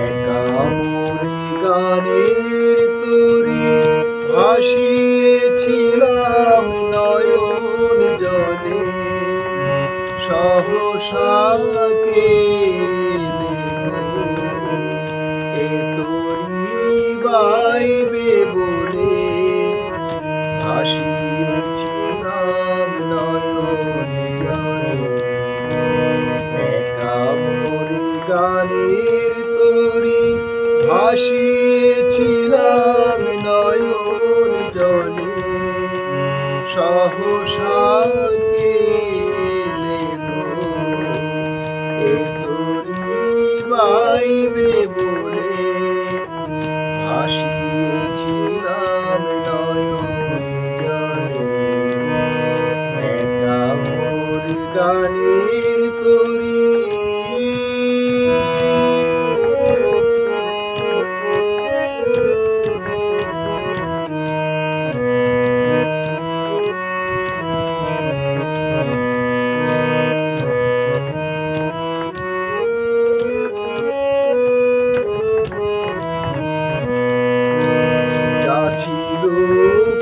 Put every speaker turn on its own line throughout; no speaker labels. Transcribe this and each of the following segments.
একা মোরে গানের তরি ভাসিয়েছিলাম নয়ন জলে, সহসা কে এলে গো, এ তরি বাইবে বলে ভাসিয়েছিলাম নয়ন জলে। একা মোরে গানের তরি ভাসিয়েছিলাম নয়ন জলে, সহসা কে এলে গো, এ তরি বাইবে বলে ভাসিয়েছিলাম নয়ন জলে। একা মোরে গানের তরি। ছিল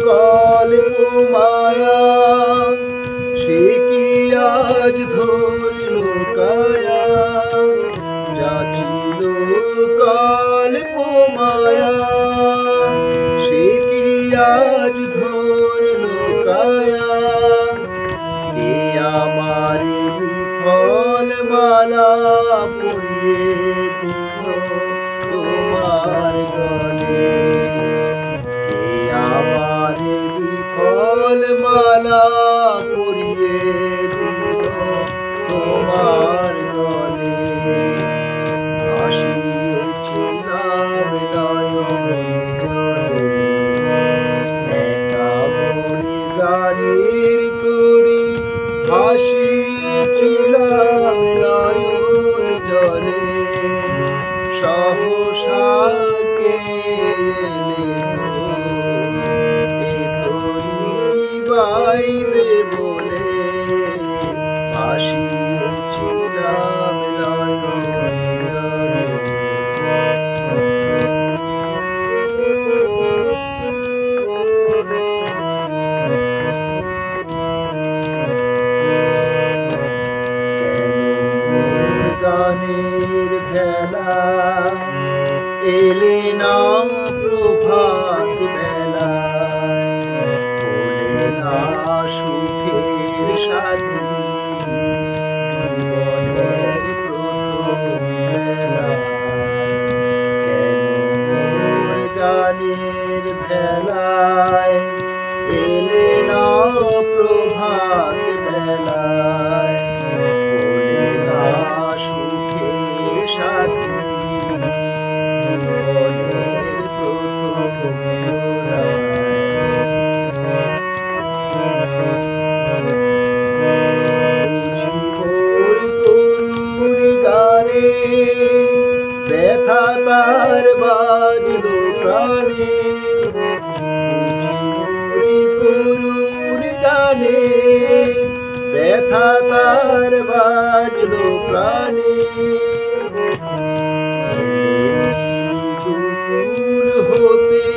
কল্প মায়া, সে কি আজ ধরল কায়া। যা ছিল কল্প মায়া, সে কি আজ ধরল কায়া। কে আমার বিফল মালা পরিয়ে দিল তোমার গলে, আমার বিফল মালা পরিয়ে দিল তোমার গলে। ভাসিয়েছিলাম নয়ন জলে, একা মোরে গানের তরি ভাসিয়েছিলাম নয়ন জলে, সহসা কে এলে গো, এ তরি বাইবে বলে ভাসিয়েছিলাম নয়ন জলে। কেন মোর গানের ভেলা এলে না প্রভাত বেলায়, বলে না সুখের সাথী জীবনের প্রথম বেলায়। কেন মোর গানের ভেলায় এলে না প্রভাত বেলায়, বলে না সুখের সাথী জীবনের প্রথম দোলায়। বুঝি মোর করুণ গানে ব্যথা তার বাজলো প্রাণে, বুঝি মোর করুণ গানে ব্যথা তার বাজলো প্রাণে। কুল হতে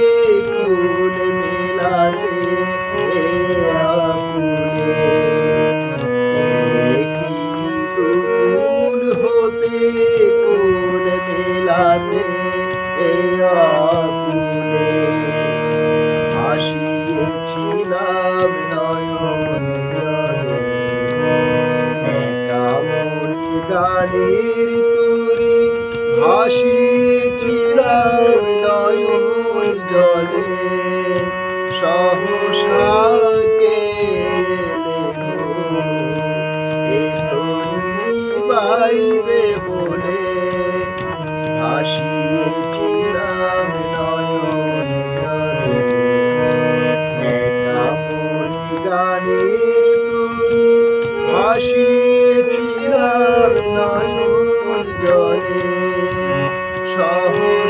কুল মেলাতে এ আকুলে, এলে কি কুল হতে কুল মেলাতে এ আকুলে। ভাসিয়েছিলাম নয়ন জলে, একা মোরে গানের তরি ভাসিয়েছিলাম নয়ন জলে, সহসা কে এলে গো, এ তরি বাইবে বলে ভাসিয়েছিলাম নয়ন জলে। একা মোরে গানের তরি ভাসিয়েছিলাম নয়ন জলে, সহসা